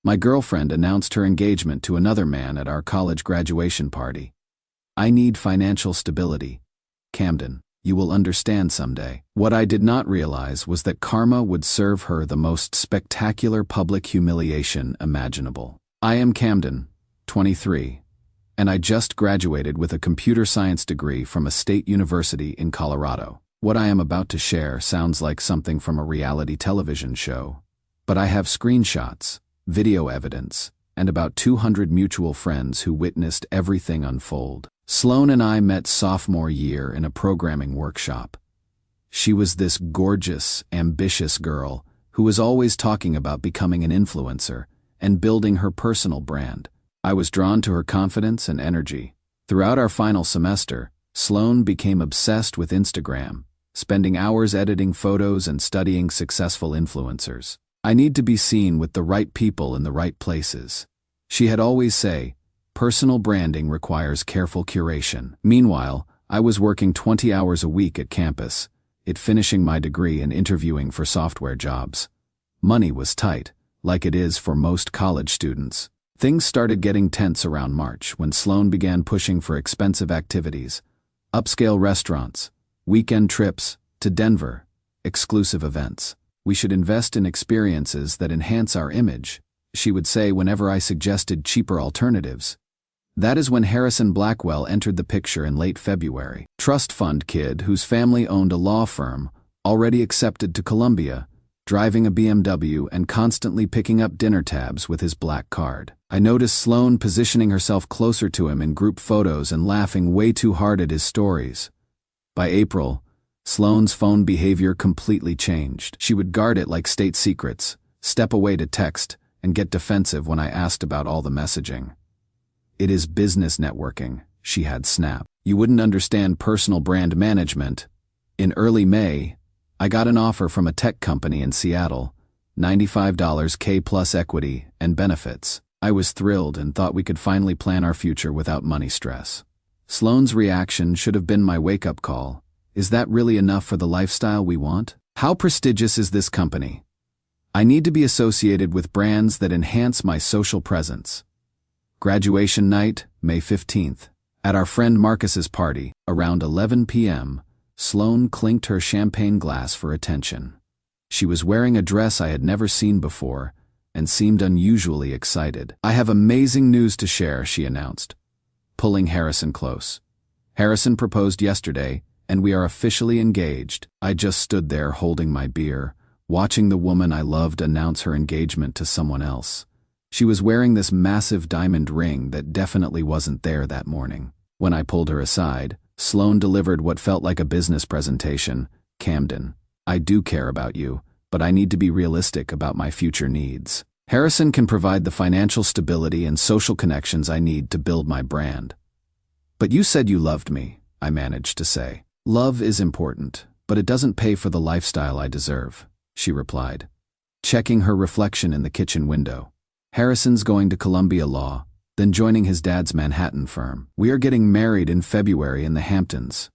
My girlfriend announced her engagement to another man at our college graduation party. I need financial stability. Camden, you will understand someday. What I did not realize was that karma would serve her the most spectacular public humiliation imaginable. I am Camden, 23, and I just graduated with a computer science degree from a state university in Colorado. What I am about to share sounds like something from a reality television show, but I have screenshots, video evidence, and about 200 mutual friends who witnessed everything unfold. Sloan and I met sophomore year in a programming workshop. She was this gorgeous, ambitious girl who was always talking about becoming an influencer and building her personal brand. I was drawn to her confidence and energy. Throughout our final semester, Sloan became obsessed with Instagram, spending hours editing photos and studying successful influencers. I need to be seen with the right people in the right places. She had always say, personal branding requires careful curation. Meanwhile, I was working 20 hours a week at campus, finishing my degree and interviewing for software jobs. Money was tight, like it is for most college students. Things started getting tense around March when Sloan began pushing for expensive activities, upscale restaurants, weekend trips to Denver, exclusive events. We should invest in experiences that enhance our image, she would say whenever I suggested cheaper alternatives. That is when Harrison Blackwell entered the picture in late February. Trust fund kid whose family owned a law firm, already accepted to Columbia, driving a BMW and constantly picking up dinner tabs with his black card. I noticed Sloan positioning herself closer to him in group photos and laughing way too hard at his stories. By April, Sloan's phone behavior completely changed. She would guard it like state secrets, step away to text, and get defensive when I asked about all the messaging. It is business networking, she had snapped. You wouldn't understand personal brand management. In early May, I got an offer from a tech company in Seattle, $95 K plus equity and benefits. I was thrilled and thought we could finally plan our future without money stress. Sloan's reaction should have been my wake-up call. Is that really enough for the lifestyle we want? How prestigious is this company? I need to be associated with brands that enhance my social presence. Graduation night, May 15th. At our friend Marcus's party, around 11 p.m., Sloan clinked her champagne glass for attention. She was wearing a dress I had never seen before and seemed unusually excited. I have amazing news to share, she announced, pulling Harrison close. Harrison proposed yesterday, and we are officially engaged. I just stood there holding my beer, watching the woman I loved announce her engagement to someone else. She was wearing this massive diamond ring that definitely wasn't there that morning. When I pulled her aside, Sloan delivered what felt like a business presentation. Camden, I do care about you, but I need to be realistic about my future needs. Harrison can provide the financial stability and social connections I need to build my brand. But you said you loved me, I managed to say. Love is important, but it doesn't pay for the lifestyle I deserve, she replied, checking her reflection in the kitchen window. Harrison's going to Columbia Law, then joining his dad's Manhattan firm. We are getting married in February in the Hamptons.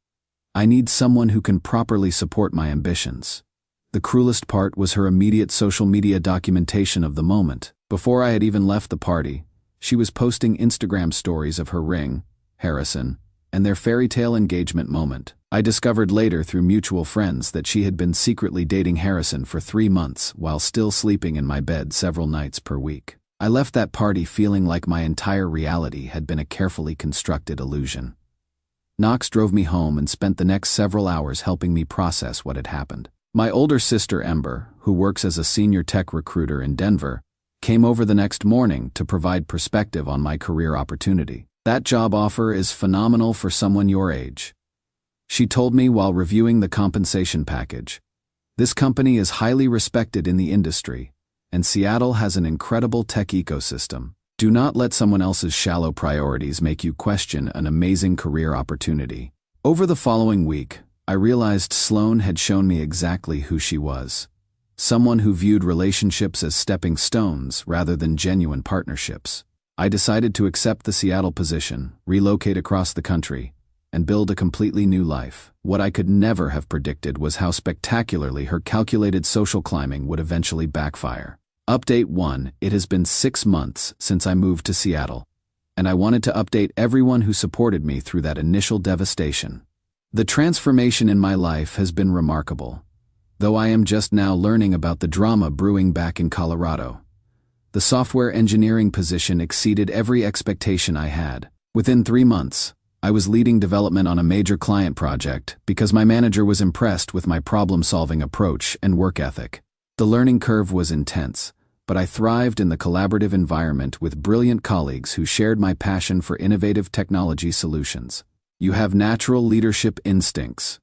I need someone who can properly support my ambitions. The cruelest part was her immediate social media documentation of the moment. Before I had even left the party, she was posting Instagram stories of her ring, Harrison, and their fairy tale engagement moment. I discovered later through mutual friends that she had been secretly dating Harrison for 3 months while still sleeping in my bed several nights per week. I left that party feeling like my entire reality had been a carefully constructed illusion. Knox drove me home and spent the next several hours helping me process what had happened. My older sister Ember, who works as a senior tech recruiter in Denver, came over the next morning to provide perspective on my career opportunity. That job offer is phenomenal for someone your age, she told me while reviewing the compensation package. This company is highly respected in the industry, and Seattle has an incredible tech ecosystem. Do not let someone else's shallow priorities make you question an amazing career opportunity. Over the following week, I realized Sloan had shown me exactly who she was. Someone who viewed relationships as stepping stones rather than genuine partnerships. I decided to accept the Seattle position, relocate across the country, and build a completely new life. What I could never have predicted was how spectacularly her calculated social climbing would eventually backfire. Update 1. It has been 6 months since I moved to Seattle, and I wanted to update everyone who supported me through that initial devastation. The transformation in my life has been remarkable, though I am just now learning about the drama brewing back in Colorado. The software engineering position exceeded every expectation I had. Within 3 months, I was leading development on a major client project because my manager was impressed with my problem-solving approach and work ethic. The learning curve was intense, but I thrived in the collaborative environment with brilliant colleagues who shared my passion for innovative technology solutions. You have natural leadership instincts,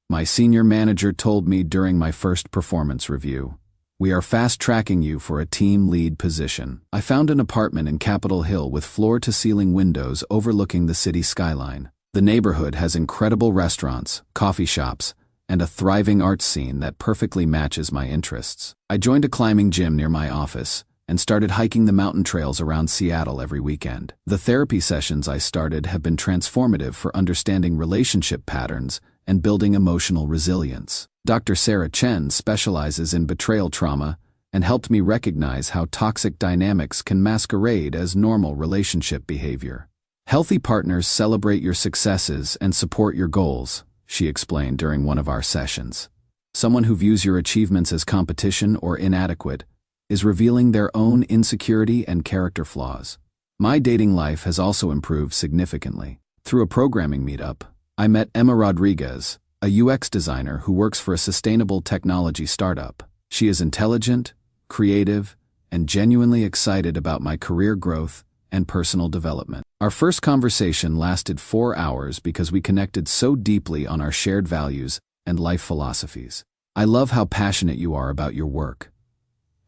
my senior manager told me during my first performance review. We are fast-tracking you for a team lead position. I found an apartment in Capitol Hill with floor-to-ceiling windows overlooking the city skyline. The neighborhood has incredible restaurants, coffee shops, and a thriving arts scene that perfectly matches my interests. I joined a climbing gym near my office and started hiking the mountain trails around Seattle every weekend. The therapy sessions I started have been transformative for understanding relationship patterns and building emotional resilience. Dr. Sarah Chen specializes in betrayal trauma and helped me recognize how toxic dynamics can masquerade as normal relationship behavior. Healthy partners celebrate your successes and support your goals, she explained during one of our sessions. Someone who views your achievements as competition or inadequate is revealing their own insecurity and character flaws. My dating life has also improved significantly. Through a programming meetup, I met Emma Rodriguez, a UX designer who works for a sustainable technology startup. She is intelligent, creative, and genuinely excited about my career growth and personal development. Our first conversation lasted 4 hours because we connected so deeply on our shared values and life philosophies. I love how passionate you are about your work,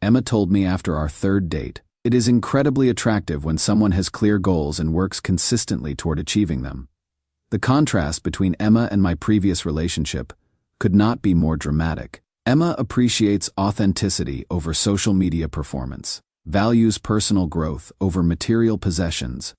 Emma told me after our third date. It is incredibly attractive when someone has clear goals and works consistently toward achieving them. The contrast between Emma and my previous relationship could not be more dramatic. Emma appreciates authenticity over social media performance, values personal growth over material possessions,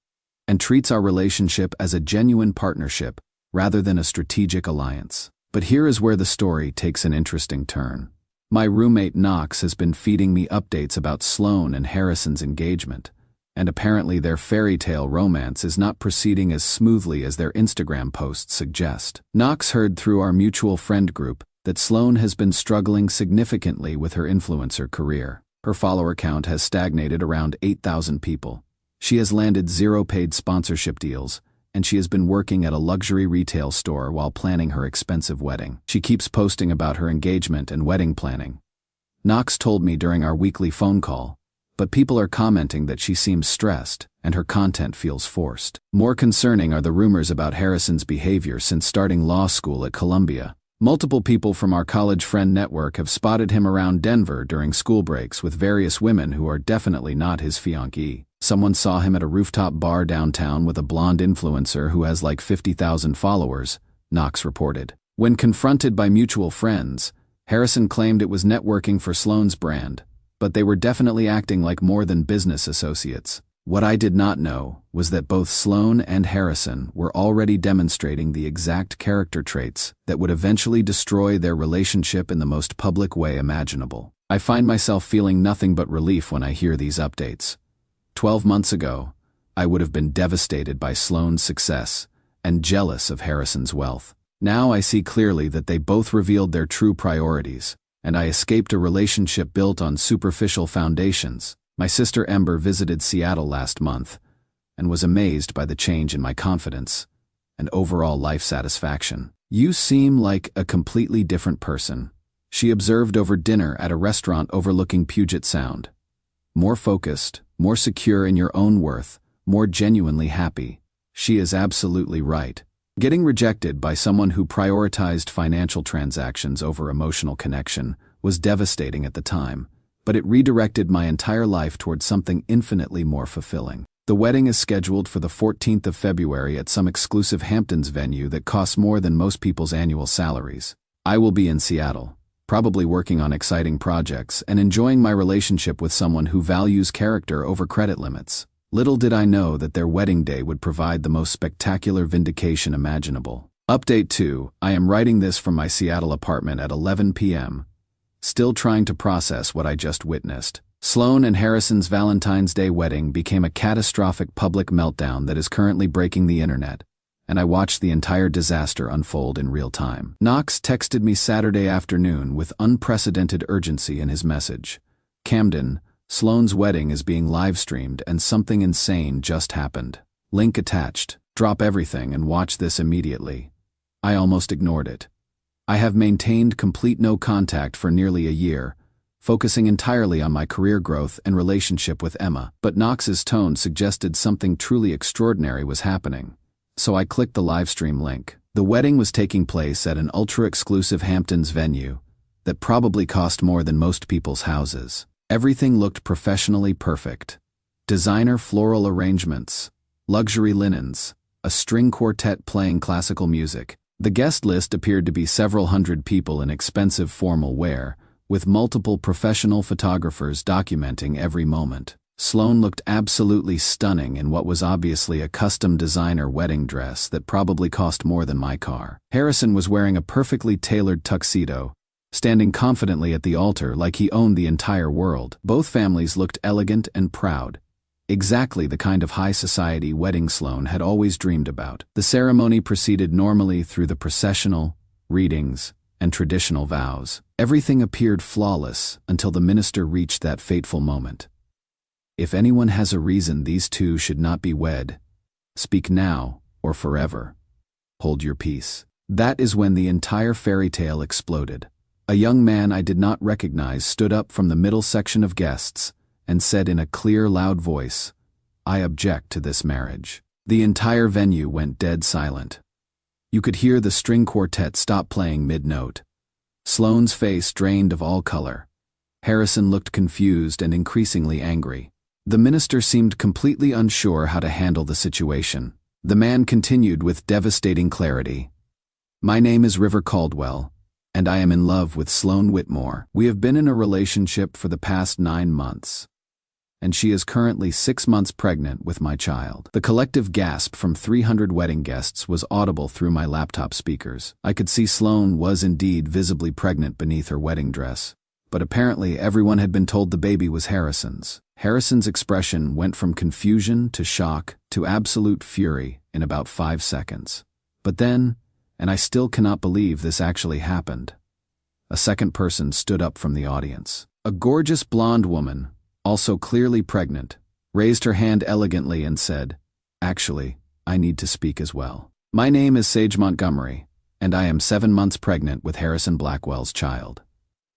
and treats our relationship as a genuine partnership rather than a strategic alliance. But here is where the story takes an interesting turn. My roommate Knox has been feeding me updates about Sloan and Harrison's engagement, and apparently their fairy tale romance is not proceeding as smoothly as their Instagram posts suggest. Knox heard through our mutual friend group that Sloan has been struggling significantly with her influencer career. Her follower count has stagnated around 8,000 people. She has landed 0 paid sponsorship deals, and she has been working at a luxury retail store while planning her expensive wedding. She keeps posting about her engagement and wedding planning. Knox told me during our weekly phone call, but people are commenting that she seems stressed and her content feels forced. More concerning are the rumors about Harrison's behavior since starting law school at Columbia. Multiple people from our college friend network have spotted him around Denver during school breaks with various women who are definitely not his fiancée. Someone saw him at a rooftop bar downtown with a blonde influencer who has like 50,000 followers, Knox reported. When confronted by mutual friends, Harrison claimed it was networking for Sloan's brand, but they were definitely acting like more than business associates. What I did not know was that both Sloan and Harrison were already demonstrating the exact character traits that would eventually destroy their relationship in the most public way imaginable. I find myself feeling nothing but relief when I hear these updates. 12 months ago, I would have been devastated by Sloan's success and jealous of Harrison's wealth. Now I see clearly that they both revealed their true priorities, and I escaped a relationship built on superficial foundations. My sister Ember visited Seattle last month and was amazed by the change in my confidence and overall life satisfaction. "You seem like a completely different person," she observed over dinner at a restaurant overlooking Puget Sound. "More focused, more secure in your own worth, more genuinely happy." She is absolutely right. Getting rejected by someone who prioritized financial transactions over emotional connection was devastating at the time, but it redirected my entire life towards something infinitely more fulfilling. The wedding is scheduled for the 14th of February at some exclusive Hamptons venue that costs more than most people's annual salaries. I will be in Seattle, probably working on exciting projects and enjoying my relationship with someone who values character over credit limits. Little did I know that their wedding day would provide the most spectacular vindication imaginable. Update 2. I am writing this from my Seattle apartment at 11 p.m., still trying to process what I just witnessed. Sloan and Harrison's Valentine's Day wedding became a catastrophic public meltdown that is currently breaking the internet, and I watched the entire disaster unfold in real time. Knox texted me Saturday afternoon with unprecedented urgency in his message. Camden, Sloan's wedding is being live-streamed and something insane just happened. Link attached. Drop everything and watch this immediately. I almost ignored it. I have maintained complete no contact for nearly a year, focusing entirely on my career growth and relationship with Emma, but Knox's tone suggested something truly extraordinary was happening. So I clicked the livestream link. The wedding was taking place at an ultra-exclusive Hamptons venue that probably cost more than most people's houses. Everything looked professionally perfect. Designer floral arrangements, luxury linens, a string quartet playing classical music. The guest list appeared to be several hundred people in expensive formal wear, with multiple professional photographers documenting every moment. Sloan looked absolutely stunning in what was obviously a custom designer wedding dress that probably cost more than my car. Harrison was wearing a perfectly tailored tuxedo, standing confidently at the altar like he owned the entire world. Both families looked elegant and proud, exactly the kind of high society wedding Sloan had always dreamed about. The ceremony proceeded normally through the processional, readings, and traditional vows. Everything appeared flawless until the minister reached that fateful moment. If anyone has a reason these two should not be wed, speak now or forever. Hold your peace. That is when the entire fairy tale exploded. A young man I did not recognize stood up from the middle section of guests and said in a clear, loud voice, "I object to this marriage." The entire venue went dead silent. You could hear the string quartet stop playing mid-note. Sloan's face drained of all color. Harrison looked confused and increasingly angry. The minister seemed completely unsure how to handle the situation. The man continued with devastating clarity. "My name is River Caldwell, and I am in love with Sloan Whitmore. We have been in a relationship for the past 9 months. And she is currently 6 months pregnant with my child." The collective gasp from 300 wedding guests was audible through my laptop speakers. I could see Sloan was indeed visibly pregnant beneath her wedding dress, but apparently everyone had been told the baby was Harrison's. Harrison's expression went from confusion to shock to absolute fury in about 5 seconds. But then, and I still cannot believe this actually happened, a second person stood up from the audience. A gorgeous blonde woman, also clearly pregnant, raised her hand elegantly and said, "Actually, I need to speak as well. My name is Sage Montgomery, and I am 7 months pregnant with Harrison Blackwell's child.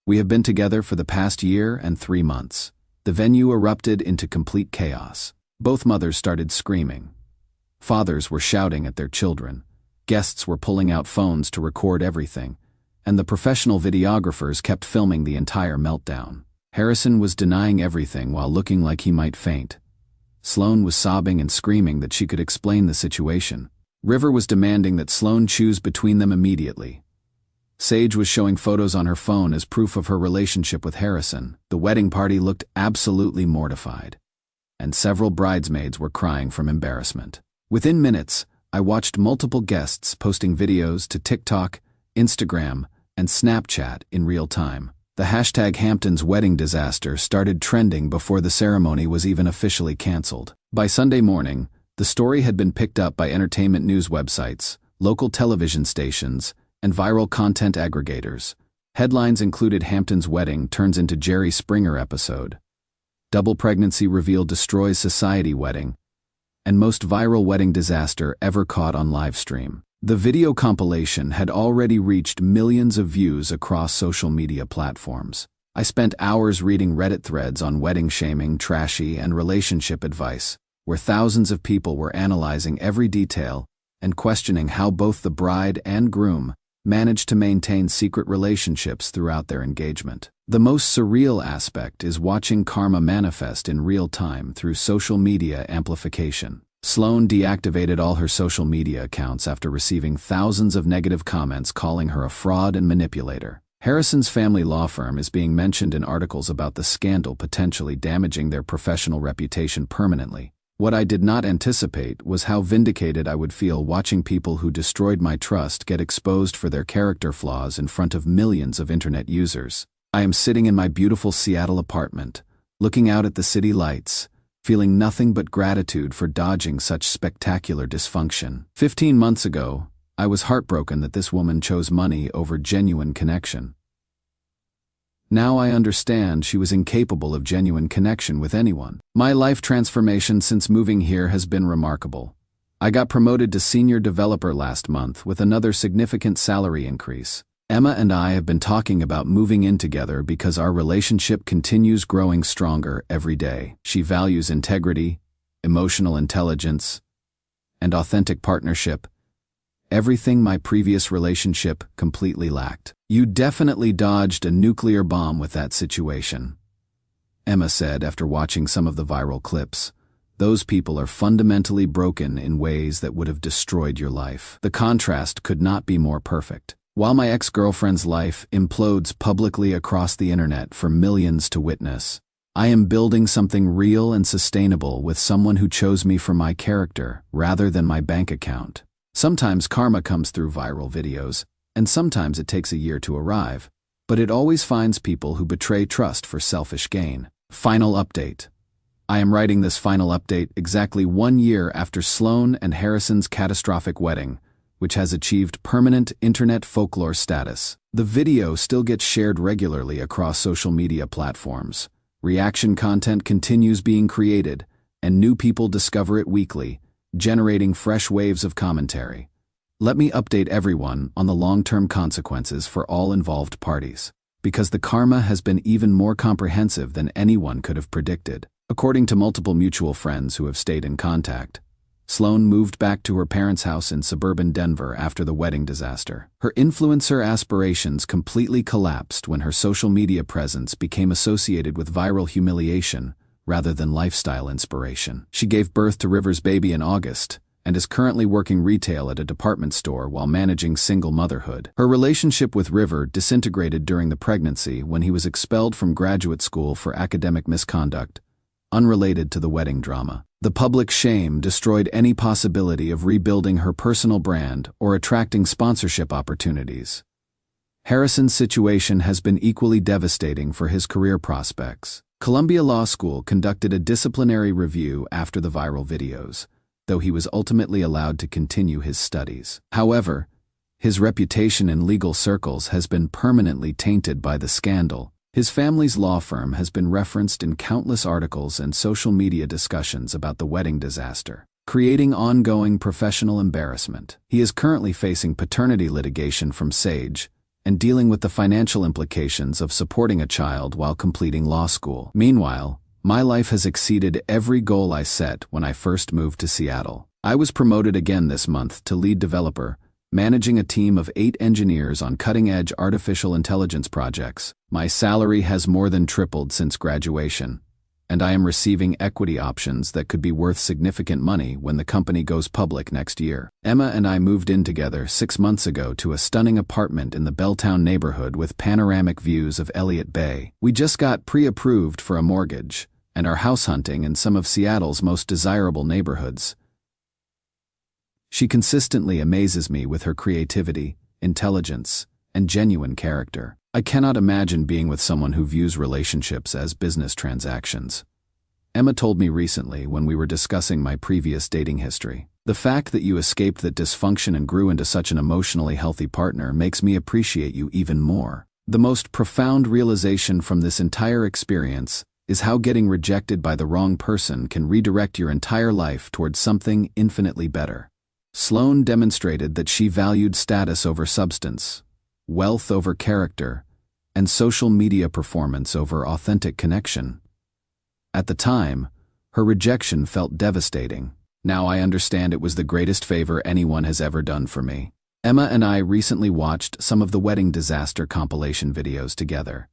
We have been together for the past year and 3 months. The venue erupted into complete chaos. Both mothers started screaming. Fathers were shouting at their children. Guests were pulling out phones to record everything, and the professional videographers kept filming the entire meltdown. Harrison was denying everything while looking like he might faint. Sloan was sobbing and screaming that she could explain the situation. River was demanding that Sloan choose between them immediately. Sage was showing photos on her phone as proof of her relationship with Harrison. The wedding party looked absolutely mortified, and several bridesmaids were crying from embarrassment. Within minutes, I watched multiple guests posting videos to TikTok, Instagram, and Snapchat in real time. The hashtag Hamptons wedding disaster started trending before the ceremony was even officially canceled. By Sunday morning, the story had been picked up by entertainment news websites, local television stations, and viral content aggregators. Headlines included Hampton's wedding turns into Jerry Springer episode, double pregnancy reveal destroys society wedding, and most viral wedding disaster ever caught on livestream. The video compilation had already reached millions of views across social media platforms. I spent hours reading Reddit threads on wedding shaming, trashy, and relationship advice, where thousands of people were analyzing every detail and questioning how both the bride and groom managed to maintain secret relationships throughout their engagement. The most surreal aspect is watching karma manifest in real time through social media amplification. Sloan deactivated all her social media accounts after receiving thousands of negative comments calling her a fraud and manipulator. Harrison's family law firm is being mentioned in articles about the scandal potentially damaging their professional reputation permanently. What I did not anticipate was how vindicated I would feel watching people who destroyed my trust get exposed for their character flaws in front of millions of internet users. I am sitting in my beautiful Seattle apartment, looking out at the city lights, feeling nothing but gratitude for dodging such spectacular dysfunction. 15 months ago, I was heartbroken that this woman chose money over genuine connection. Now I understand she was incapable of genuine connection with anyone. My life transformation since moving here has been remarkable. I got promoted to senior developer last month with another significant salary increase. Emma and I have been talking about moving in together because our relationship continues growing stronger every day. She values integrity, emotional intelligence, and authentic partnership. Everything my previous relationship completely lacked. You definitely dodged a nuclear bomb with that situation, Emma said after watching some of the viral clips. Those people are fundamentally broken in ways that would have destroyed your life. The contrast could not be more perfect. While my ex-girlfriend's life implodes publicly across the internet for millions to witness, I am building something real and sustainable with someone who chose me for my character rather than my bank account. Sometimes karma comes through viral videos, and sometimes it takes a year to arrive, but it always finds people who betray trust for selfish gain. Final update. I am writing this final update exactly 1 year after Sloane and Harrison's catastrophic wedding, which has achieved permanent internet folklore status. The video still gets shared regularly across social media platforms. Reaction content continues being created, and new people discover it weekly, generating fresh waves of commentary. Let me update everyone on the long-term consequences for all involved parties, because the karma has been even more comprehensive than anyone could have predicted. According to multiple mutual friends who have stayed in contact, Sloane moved back to her parents' house in suburban Denver after the wedding disaster. Her influencer aspirations completely collapsed when her social media presence became associated with viral humiliation rather than lifestyle inspiration. She gave birth to River's baby in August and is currently working retail at a department store while managing single motherhood. Her relationship with River disintegrated during the pregnancy when he was expelled from graduate school for academic misconduct, unrelated to the wedding drama. The public shame destroyed any possibility of rebuilding her personal brand or attracting sponsorship opportunities. Harrison's situation has been equally devastating for his career prospects. Columbia Law School conducted a disciplinary review after the viral videos, though he was ultimately allowed to continue his studies. However, his reputation in legal circles has been permanently tainted by the scandal. His family's law firm has been referenced in countless articles and social media discussions about the wedding disaster, creating ongoing professional embarrassment. He is currently facing paternity litigation from Sage and dealing with the financial implications of supporting a child while completing law school. Meanwhile, my life has exceeded every goal I set when I first moved to Seattle. I was promoted again this month to lead developer, managing a team of 8 engineers on cutting-edge artificial intelligence projects. My salary has more than tripled since graduation, and I am receiving equity options that could be worth significant money when the company goes public next year. Emma and I moved in together 6 months ago to a stunning apartment in the Belltown neighborhood with panoramic views of Elliott Bay. We just got pre-approved for a mortgage and are house hunting in some of Seattle's most desirable neighborhoods. She consistently amazes me with her creativity, intelligence, and genuine character. I cannot imagine being with someone who views relationships as business transactions. Emma told me recently when we were discussing my previous dating history. The fact that you escaped that dysfunction and grew into such an emotionally healthy partner makes me appreciate you even more. The most profound realization from this entire experience is how getting rejected by the wrong person can redirect your entire life towards something infinitely better. Sloane demonstrated that she valued status over substance, wealth over character, and social media performance over authentic connection. At the time, her rejection felt devastating. Now I understand it was the greatest favor anyone has ever done for me. Emma and I recently watched some of the wedding disaster compilation videos together,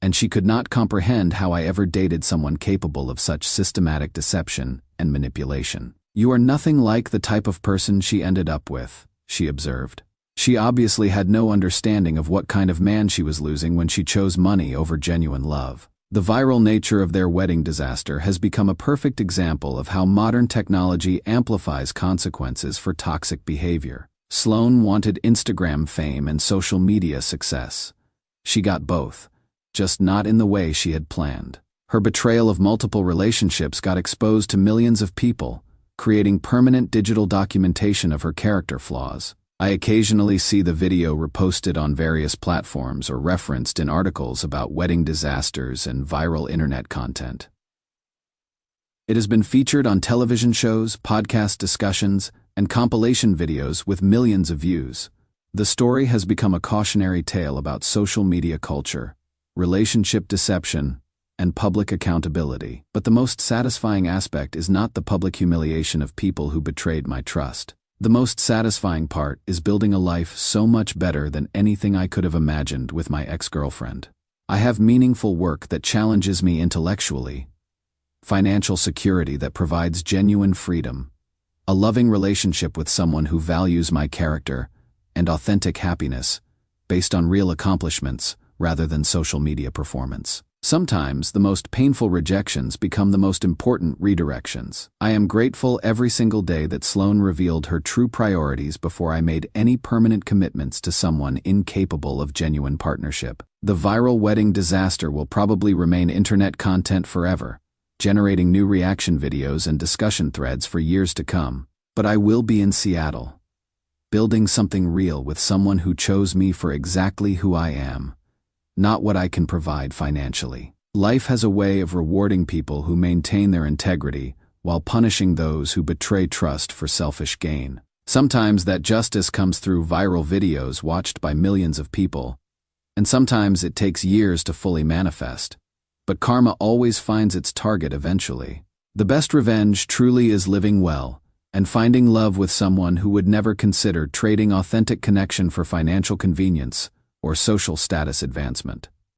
and she could not comprehend how I ever dated someone capable of such systematic deception and manipulation. "You are nothing like the type of person she ended up with," she observed. She obviously had no understanding of what kind of man she was losing when she chose money over genuine love. The viral nature of their wedding disaster has become a perfect example of how modern technology amplifies consequences for toxic behavior. Sloane wanted Instagram fame and social media success. She got both, just not in the way she had planned. Her betrayal of multiple relationships got exposed to millions of people, creating permanent digital documentation of her character flaws. I occasionally see the video reposted on various platforms or referenced in articles about wedding disasters and viral internet content. It has been featured on television shows, podcast discussions, and compilation videos with millions of views. The story has become a cautionary tale about social media culture, relationship deception, and public accountability. But the most satisfying aspect is not the public humiliation of people who betrayed my trust. The most satisfying part is building a life so much better than anything I could have imagined with my ex-girlfriend. I have meaningful work that challenges me intellectually, financial security that provides genuine freedom, a loving relationship with someone who values my character, and authentic happiness, based on real accomplishments rather than social media performance. Sometimes the most painful rejections become the most important redirections. I am grateful every single day that Sloane revealed her true priorities before I made any permanent commitments to someone incapable of genuine partnership. The viral wedding disaster will probably remain internet content forever, generating new reaction videos and discussion threads for years to come. But I will be in Seattle, building something real with someone who chose me for exactly who I am, not what I can provide financially. Life has a way of rewarding people who maintain their integrity while punishing those who betray trust for selfish gain. Sometimes that justice comes through viral videos watched by millions of people, and sometimes it takes years to fully manifest. But karma always finds its target eventually. The best revenge truly is living well and finding love with someone who would never consider trading authentic connection for financial convenience or social status advancement.